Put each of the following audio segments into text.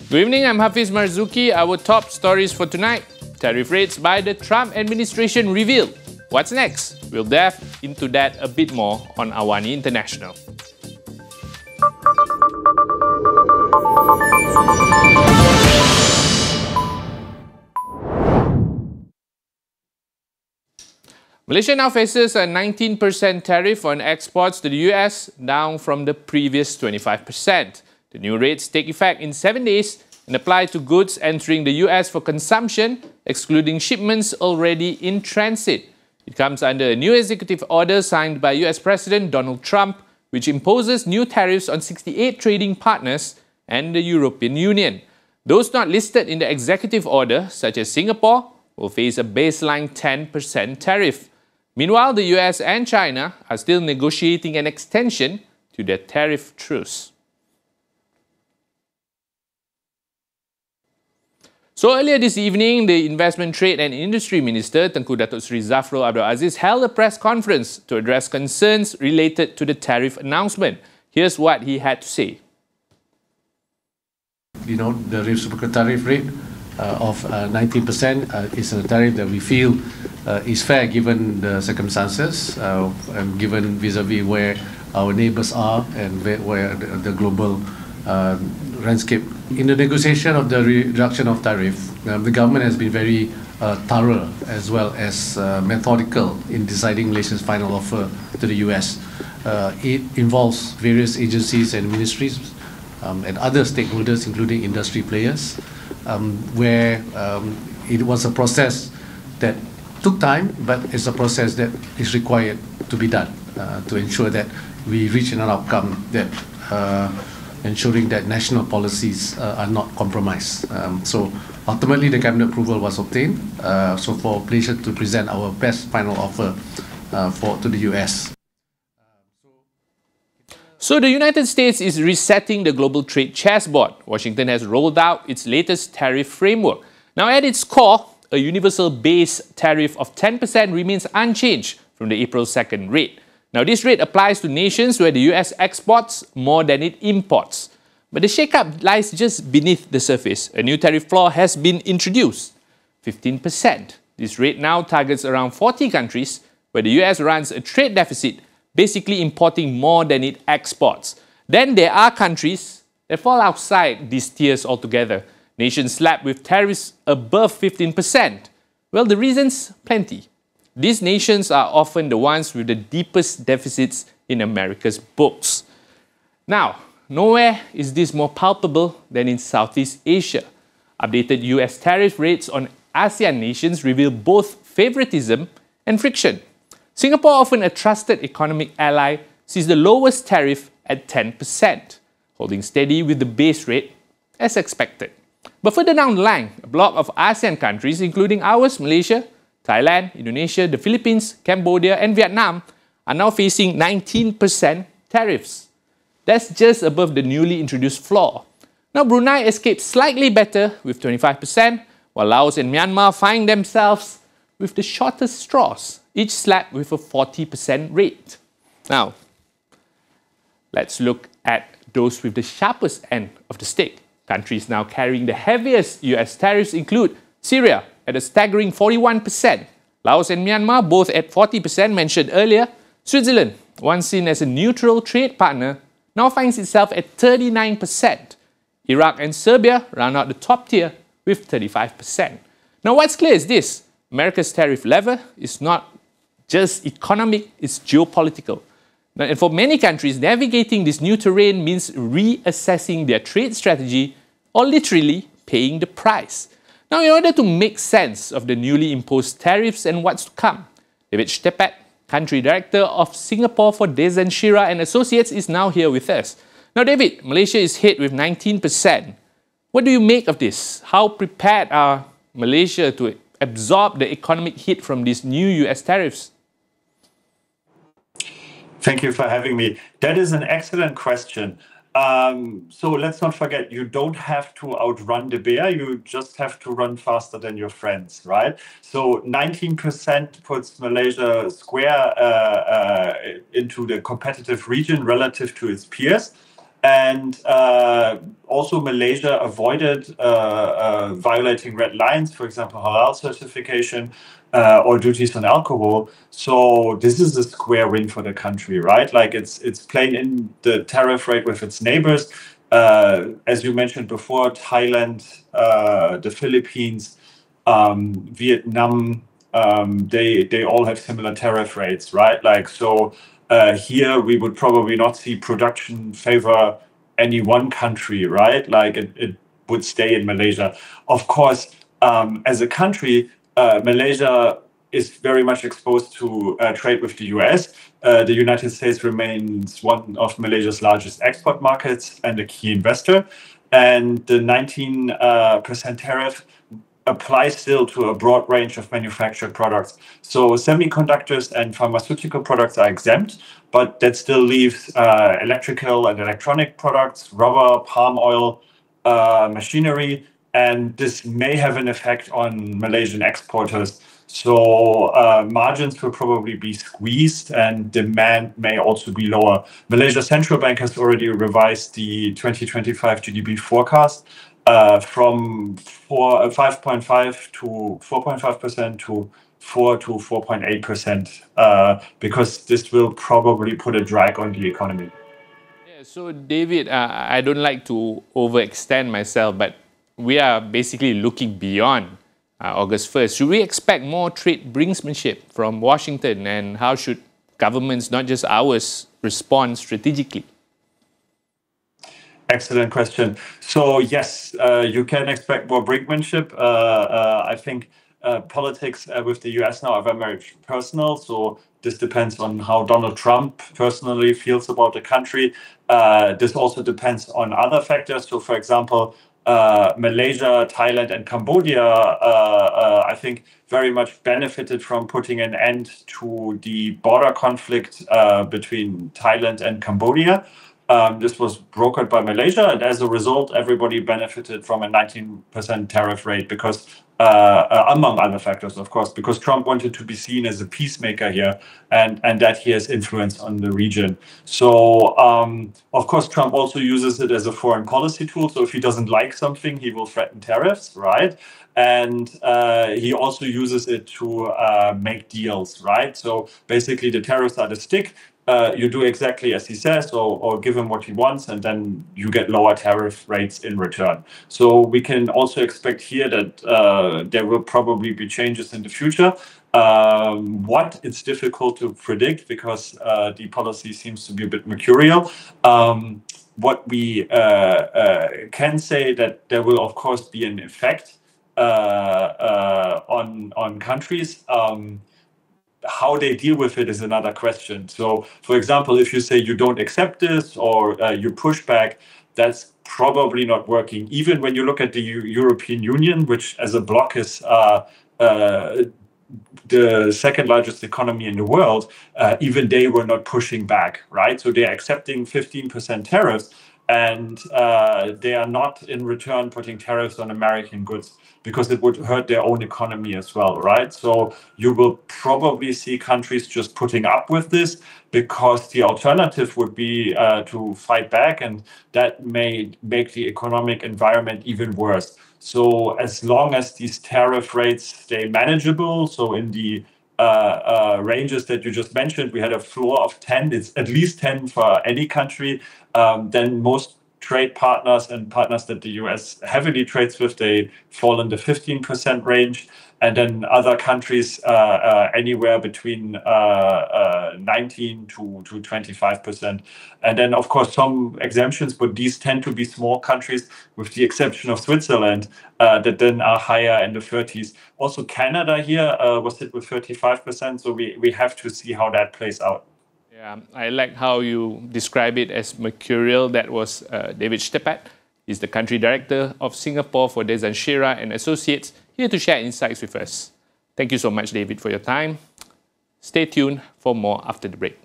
Good evening, I'm Hafiz Marzukhi. Our top stories for tonight. Tariff rates by the Trump administration revealed. What's next? We'll delve into that a bit more on AWANI International. Malaysia now faces a 19% tariff on exports to the US, down from the previous 25%. The new rates take effect in 7 days and apply to goods entering the US for consumption, excluding shipments already in transit. It comes under a new executive order signed by US President Donald Trump, which imposes new tariffs on 68 trading partners and the European Union. Those not listed in the executive order, such as Singapore, will face a baseline 10% tariff. Meanwhile, the US and China are still negotiating an extension to their tariff truce. So earlier this evening, the Investment, Trade and Industry Minister, Tengku Datuk Seri Zafrul Abdul Aziz, held a press conference to address concerns related to the tariff announcement. Here's what he had to say. The reciprocal tariff rate of 19% is a tariff that we feel is fair given the circumstances, and given vis-a-vis where our neighbours are and where the global landscape. In the negotiation of the reduction of tariff, the government has been very thorough as well as methodical in deciding Malaysia's final offer to the US. It involves various agencies and ministries and other stakeholders, including industry players, where it was a process that took time, but it's a process that is required to be done to ensure that we reach an outcome that ensuring that national policies are not compromised. So ultimately, the cabinet approval was obtained. So for Malaysia to present our best final offer to the US. So the United States is resetting the global trade chessboard. Washington has rolled out its latest tariff framework. Now at its core, a universal base tariff of 10% remains unchanged from the April 2nd rate. Now this rate applies to nations where the US exports more than it imports. But the shake-up lies just beneath the surface. A new tariff floor has been introduced, 15%. This rate now targets around 40 countries where the US runs a trade deficit, basically importing more than it exports. Then there are countries that fall outside these tiers altogether. Nations slapped with tariffs above 15%. Well, the reasons? Plenty. These nations are often the ones with the deepest deficits in America's books. Now, nowhere is this more palpable than in Southeast Asia. Updated US tariff rates on ASEAN nations reveal both favoritism and friction. Singapore, often a trusted economic ally, sees the lowest tariff at 10%, holding steady with the base rate as expected. But further down the line, a block of ASEAN countries, including ours, Malaysia, Thailand, Indonesia, the Philippines, Cambodia and Vietnam, are now facing 19% tariffs. That's just above the newly introduced floor. Now Brunei escaped slightly better with 25%, while Laos and Myanmar find themselves with the shortest straws, each slapped with a 40% rate. Now, let's look at those with the sharpest end of the stick. Countries now carrying the heaviest US tariffs include Syria at a staggering 41%, Laos and Myanmar both at 40% mentioned earlier. Switzerland, once seen as a neutral trade partner, now finds itself at 39%. Iraq and Serbia round out the top tier with 35%. Now what's clear is this: America's tariff lever is not just economic, it's geopolitical. Now, and for many countries, navigating this new terrain means reassessing their trade strategy or literally paying the price. Now, in order to make sense of the newly imposed tariffs and what's to come, David Stepat, Country Director of Singapore for Dezen Shira and Associates, is now here with us. Now, David, Malaysia is hit with 19%. What do you make of this? How prepared are Malaysia to absorb the economic hit from these new US tariffs? Thank you for having me. That is an excellent question. So let's not forget, you don't have to outrun the bear, you just have to run faster than your friends, right? So 19% puts Malaysia square into the competitive region relative to its peers. And also Malaysia avoided violating red lines, for example, halal certification or duties on alcohol. So this is a square win for the country, right? Like it's playing in the tariff rate with its neighbors. As you mentioned before, Thailand, the Philippines, Vietnam, they all have similar tariff rates, right? Like so. Here we would probably not see production favor any one country, right? Like it would stay in Malaysia. Of course, as a country, Malaysia is very much exposed to trade with the US. The United States remains one of Malaysia's largest export markets and a key investor. And the 19% tariff applies still to a broad range of manufactured products. So semiconductors and pharmaceutical products are exempt, but that still leaves electrical and electronic products, rubber, palm oil, machinery, and this may have an effect on Malaysian exporters. So margins will probably be squeezed and demand may also be lower. Malaysia's central bank has already revised the 2025 GDP forecast from 5.5 to 4.5% to 4 to 4.8%, because this will probably put a drag on the economy. Yeah, so David, I don't like to overextend myself, but we are basically looking beyond August 1st. Should we expect more trade brinksmanship from Washington, and how should governments, not just ours, respond strategically? Excellent question. So yes, you can expect more brinkmanship. I think politics with the US now are very much personal. So this depends on how Donald Trump personally feels about the country. This also depends on other factors. So for example, Malaysia, Thailand, and Cambodia, I think very much benefited from putting an end to the border conflict between Thailand and Cambodia. This was brokered by Malaysia, and as a result, everybody benefited from a 19% tariff rate because, among other factors, of course, because Trump wanted to be seen as a peacemaker here, and that he has influence on the region. So, of course, Trump also uses it as a foreign policy tool. So if he doesn't like something, he will threaten tariffs, right? And he also uses it to make deals, right? So basically, the tariffs are the stick. You do exactly as he says, or give him what he wants, and then you get lower tariff rates in return. So we can also expect here that there will probably be changes in the future. What it's difficult to predict because the policy seems to be a bit mercurial. What we can say that there will of course be an effect on countries. How they deal with it is another question. So, for example, if you say you don't accept this or you push back, that's probably not working. Even when you look at the European Union, which as a bloc is the second largest economy in the world, even they were not pushing back, right? So they're accepting 15% tariffs, and they are not in return putting tariffs on American goods because it would hurt their own economy as well, right? So you will probably see countries just putting up with this because the alternative would be to fight back, and that may make the economic environment even worse. So as long as these tariff rates stay manageable, so in the ranges that you just mentioned, we had a floor of 10, it's at least 10 for any country, then most trade partners and partners that the US heavily trades with, they fall in the 15% range. And then other countries anywhere between 19 to 25%. And then, of course, some exemptions, but these tend to be small countries, with the exception of Switzerland, that then are higher in the 30s. Also, Canada here was hit with 35%. So we have to see how that plays out. Yeah, I like how you describe it as mercurial. That was David Stepat. He's the country director of Singapore for Desan Shira and Associates, here to share insights with us. Thank you so much, David, for your time. Stay tuned for more after the break.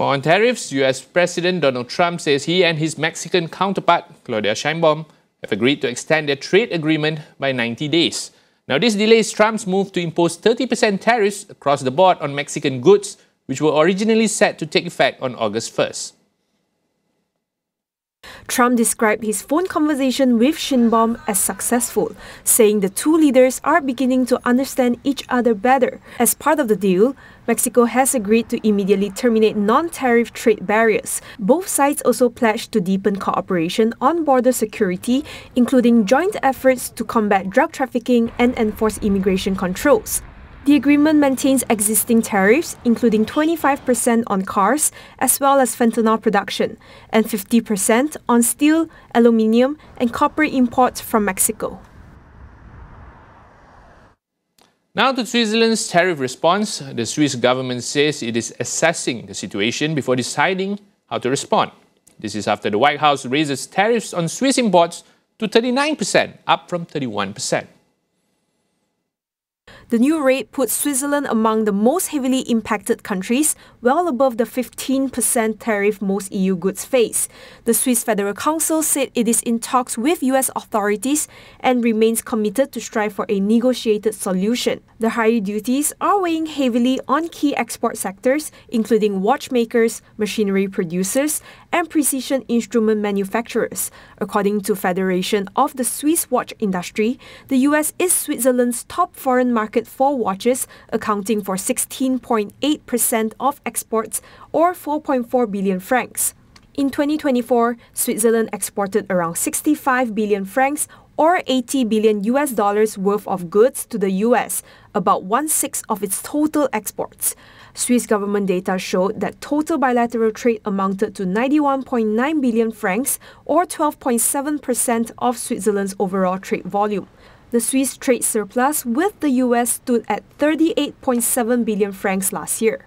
More on tariffs, US President Donald Trump says he and his Mexican counterpart, Claudia Sheinbaum, have agreed to extend their trade agreement by 90 days. Now, this delays Trump's move to impose 30% tariffs across the board on Mexican goods, which were originally set to take effect on August 1st. Trump described his phone conversation with Sheinbaum as successful, saying the two leaders are beginning to understand each other better. As part of the deal, Mexico has agreed to immediately terminate non-tariff trade barriers. Both sides also pledged to deepen cooperation on border security, including joint efforts to combat drug trafficking and enforce immigration controls. The agreement maintains existing tariffs, including 25% on cars, as well as fentanyl production, and 50% on steel, aluminium, and copper imports from Mexico. Now to Switzerland's tariff response. The Swiss government says it is assessing the situation before deciding how to respond. This is after the White House raises tariffs on Swiss imports to 39%, up from 31%. The new rate puts Switzerland among the most heavily impacted countries, well above the 15% tariff most EU goods face. The Swiss Federal Council said it is in talks with US authorities and remains committed to strive for a negotiated solution. The higher duties are weighing heavily on key export sectors, including watchmakers, machinery producers, and precision instrument manufacturers. According to Federation of the Swiss Watch Industry, the US is Switzerland's top foreign market for watches, accounting for 16.8% of exports or 4.4 billion francs. In 2024, Switzerland exported around 65 billion francs or $80 billion worth of goods to the US, about 1/6 of its total exports. Swiss government data showed that total bilateral trade amounted to 91.9 billion francs or 12.7% of Switzerland's overall trade volume. The Swiss trade surplus with the US stood at 38.7 billion francs last year.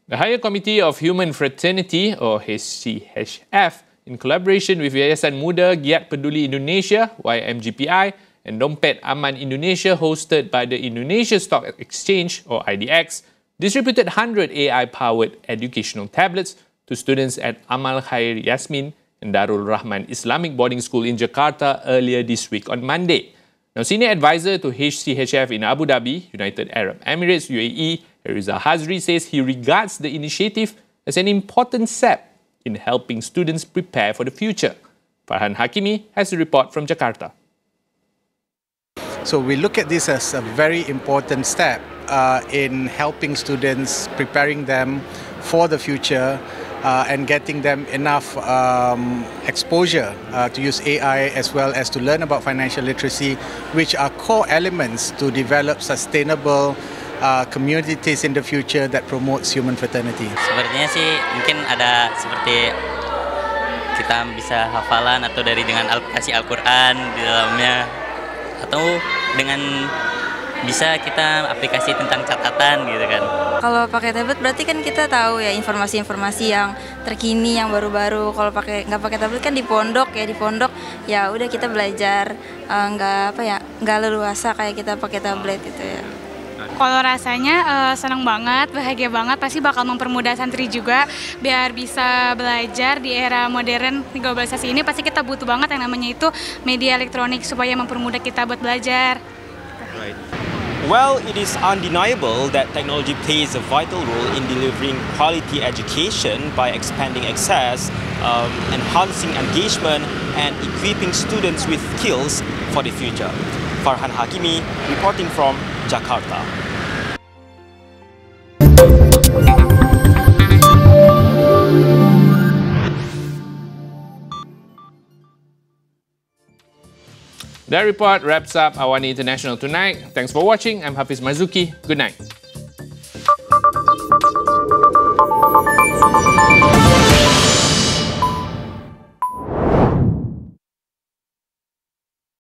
The Higher Committee of Human Fraternity, or HCHF, in collaboration with Yayasan Muda Giat Peduli Indonesia, YMGPI, and Dompet Aman Indonesia, hosted by the Indonesia Stock Exchange, or IDX, distributed 100 AI-powered educational tablets to students at Amal Khair Yasmin and Darul Rahman Islamic Boarding School in Jakarta earlier this week on Monday. Now, Senior Advisor to HCHF in Abu Dhabi, United Arab Emirates, UAE, Riza Hazri says he regards the initiative as an important step in helping students prepare for the future. Farhan Hakimi has a report from Jakarta. So we look at this as a very important step in helping students, preparing them for the future and getting them enough exposure to use AI as well as to learn about financial literacy, which are core elements to develop sustainable communities in the future that promotes human fraternity. Sepertinya sih mungkin ada seperti kita bisa hafalan atau dengan aplikasi Al-Quran di dalamnya, atau dengan bisa kita aplikasi tentang catatan gitu kan. Kalau pakai tablet berarti kan kita tahu ya informasi-informasi yang terkini, yang baru-baru. Kalau nggak pakai tablet kan di pondok ya udah kita belajar nggak leluasa kayak kita pakai tablet gitu ya. Kalau rasanya senang banget, bahagia banget, pasti bakal mempermudah santri juga biar bisa belajar di era modern di globalisasi ini. Pasti kita butuh banget yang namanya itu media elektronik supaya mempermudah kita buat belajar. Right. Well, it is undeniable that technology plays a vital role in delivering quality education by expanding access, enhancing engagement, and equipping students with skills for the future. Farhan Hakimi reporting from Jakarta. That report wraps up AWANI International tonight. Thanks for watching. I'm Hafiz Marzukhi. Good night.